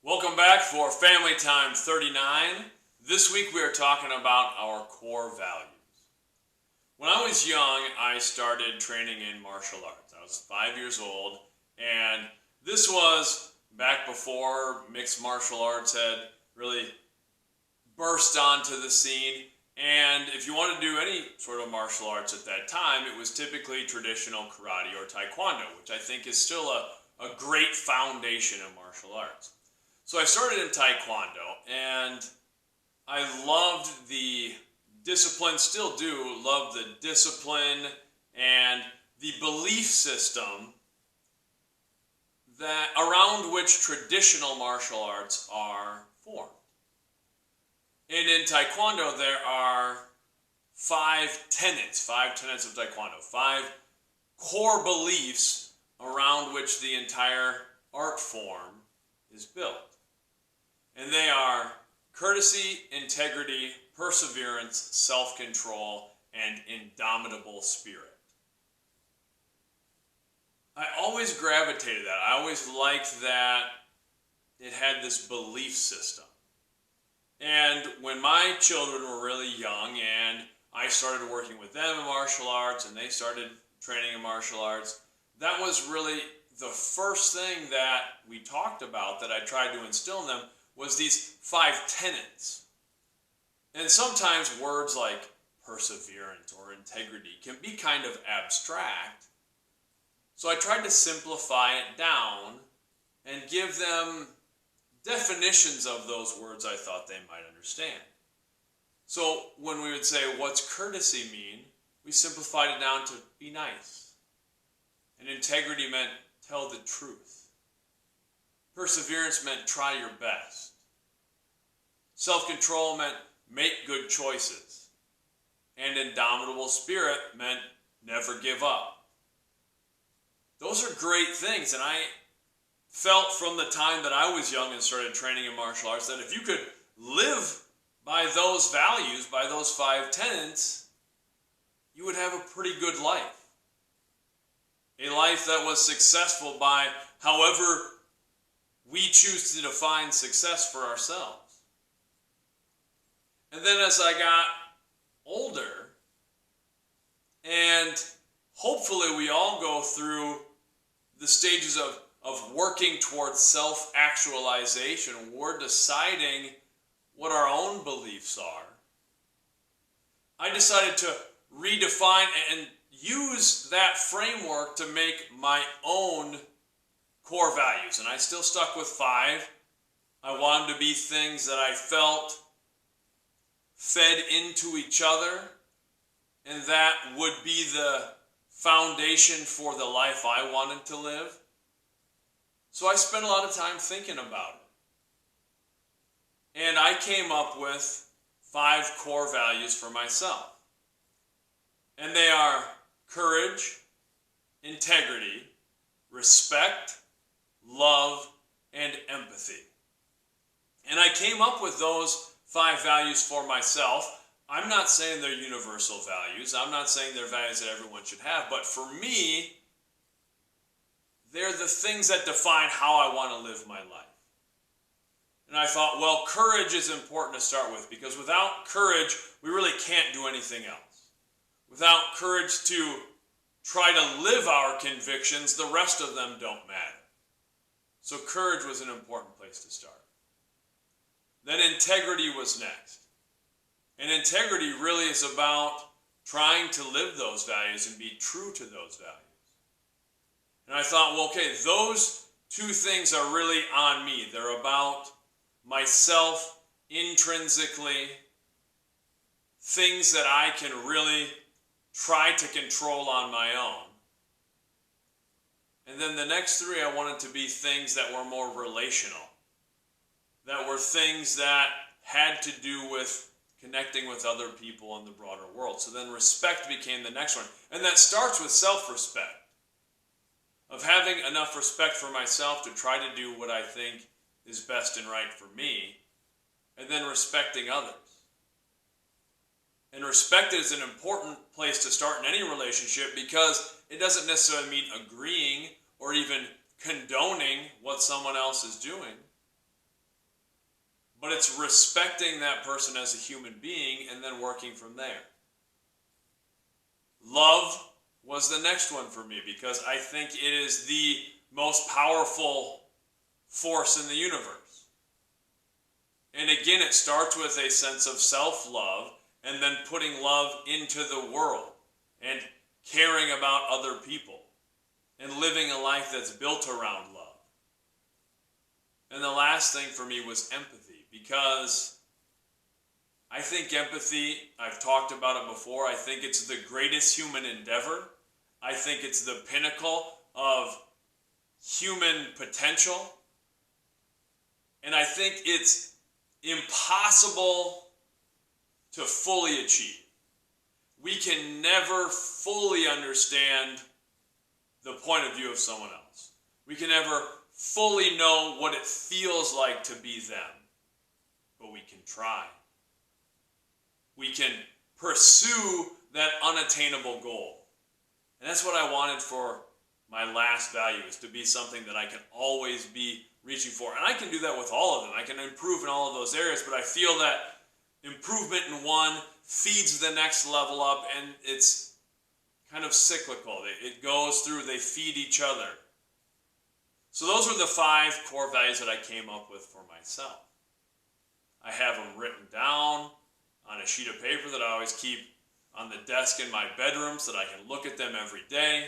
Welcome back for Family Time 39. This week we are talking about our core values. When I was young, I started training in martial arts. I was 5 years old, and this was back before mixed martial arts had really burst onto the scene. And if you want to do any sort of martial arts at that time, it was typically traditional karate or taekwondo, which I think is still a great foundation in martial arts. So I started in taekwondo, and I loved the discipline, still do love the discipline and the belief system that around which traditional martial arts are formed. And in taekwondo there are five tenets of taekwondo, five core beliefs around which the entire art form is built. And they are courtesy, integrity, perseverance, self-control, and indomitable spirit. I always gravitated that. I always liked that it had this belief system. And when my children were really young and I started working with them in martial arts and they started training in martial arts, that was really the first thing that we talked about that I tried to instill in them was these five tenets. And sometimes words like perseverance or integrity can be kind of abstract. So I tried to simplify it down and give them definitions of those words I thought they might understand. So when we would say, what's courtesy mean? We simplified it down to be nice. And integrity meant tell the truth. Perseverance meant try your best. Self-control meant make good choices. And indomitable spirit meant never give up. Those are great things, and I felt from the time that I was young and started training in martial arts that if you could live by those values, by those five tenets, you would have a pretty good life. A life that was successful by however we choose to define success for ourselves. And then as I got older, and hopefully we all go through the stages of working towards self-actualization, we're deciding what our own beliefs are. I decided to redefine and use that framework to make my own core values. And I still stuck with five. I wanted to be things that I felt fed into each other, and that would be the foundation for the life I wanted to live. So I spent a lot of time thinking about it. And I came up with five core values for myself. And they are courage, integrity, respect, love, and empathy. And I came up with those five values for myself. I'm not saying they're universal values. I'm not saying they're values that everyone should have. But for me, they're the things that define how I want to live my life. And I thought, well, courage is important to start with, because without courage, we really can't do anything else. Without courage to try to live our convictions, the rest of them don't matter. So courage was an important place to start. Then integrity was next. And integrity really is about trying to live those values and be true to those values. And I thought, well, okay, those two things are really on me. They're about myself intrinsically, things that I can really try to control on my own. And then the next three, I wanted to be things that were more relational, that were things that had to do with connecting with other people in the broader world. So then respect became the next one. And that starts with self-respect, of having enough respect for myself to try to do what I think is best and right for me, and then respecting others. And respect is an important place to start in any relationship, because it doesn't necessarily mean agreeing or even condoning what someone else is doing. but it's respecting that person as a human being and then working from there. Love was the next one for me because I think it is the most powerful force in the universe. And again, it starts with a sense of self-love and then putting love into the world and caring about other people and living a life that's built around love. And the last thing for me was empathy, because I think empathy, I've talked about it before, I think it's the greatest human endeavor. I think it's the pinnacle of human potential. And I think it's impossible to fully achieve. We can never fully understand the point of view of someone else. We can never fully know what it feels like to be them. But we can try. We can pursue that unattainable goal. And that's what I wanted for my last value, is to be something that I can always be reaching for. And I can do that with all of them. I can improve in all of those areas, but I feel that improvement in one feeds the next level up, and it's kind of cyclical. It goes through, they feed each other. So those were the 5 core values that I came up with for myself. I have them written down on a sheet of paper that I always keep on the desk in my bedroom so that I can look at them every day.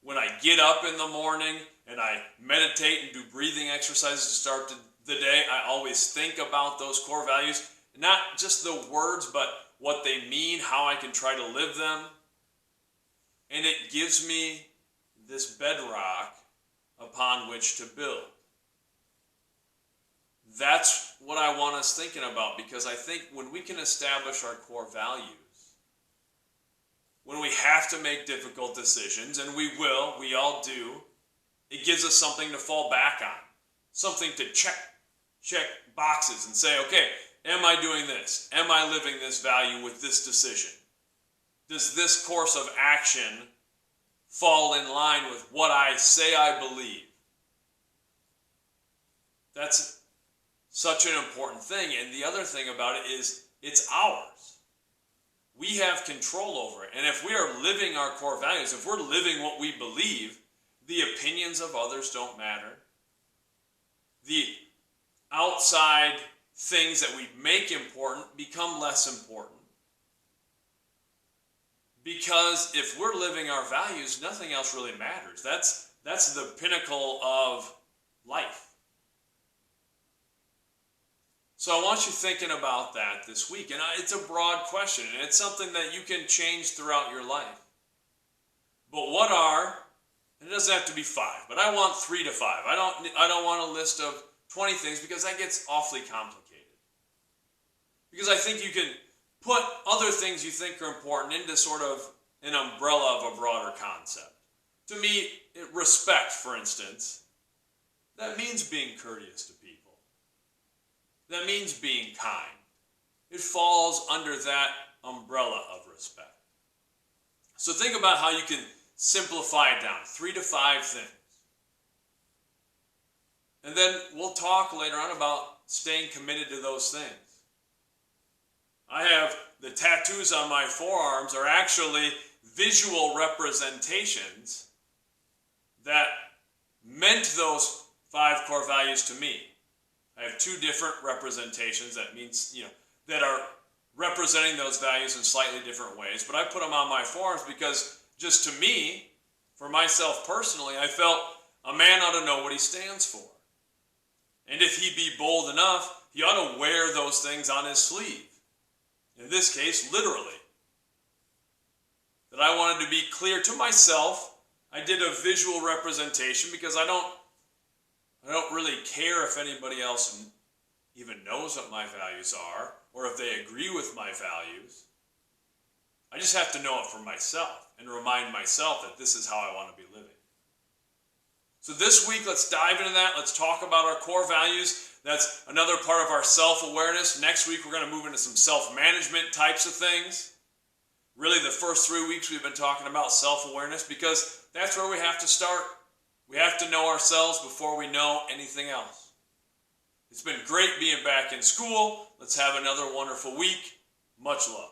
When I get up in the morning and I meditate and do breathing exercises to start the day, I always think about those core values. Not just the words, but what they mean, how I can try to live them. And it gives me this bedrock upon which to build. That's what I want us thinking about, because I think when we can establish our core values, when we have to make difficult decisions, and we will, we all do, it gives us something to fall back on, something to check boxes and say, okay, am I doing this? Am I living this value with this decision? Does this course of action fall in line with what I say I believe? That's such an important thing. And the other thing about it is it's ours. We have control over it. And if we are living our core values, if we're living what we believe, the opinions of others don't matter. The outside things that we make important become less important. Because if we're living our values, nothing else really matters. That's the pinnacle of life. So I want you thinking about that this week. And it's a broad question, and it's something that you can change throughout your life. But what are, and it doesn't have to be 5, but I want 3 to 5. I don't want a list of 20 things, because that gets awfully complicated. Because I think you can put other things you think are important into sort of an umbrella of a broader concept. To me, respect, for instance, that means being courteous to people. That means being kind. It falls under that umbrella of respect. So think about how you can simplify it down, 3 to 5 things. And then we'll talk later on about staying committed to those things. I have the tattoos on my forearms are actually visual representations that meant those 5 core values to me. I have 2 different representations that means, that are representing those values in slightly different ways. But I put them on my forearms because just to me, for myself personally, I felt a man ought to know what he stands for. And if he be bold enough, he ought to wear those things on his sleeve. In this case, literally. That I wanted to be clear to myself. I did a visual representation because I don't really care if anybody else even knows what my values are or if they agree with my values. I just have to know it for myself and remind myself that this is how I want to be living. So this week, let's dive into that. Let's talk about our core values. That's another part of our self-awareness. Next week, we're going to move into some self-management types of things. Really, the first 3 weeks, we've been talking about self-awareness because that's where we have to start. We have to know ourselves before we know anything else. It's been great being back in school. Let's have another wonderful week. Much love.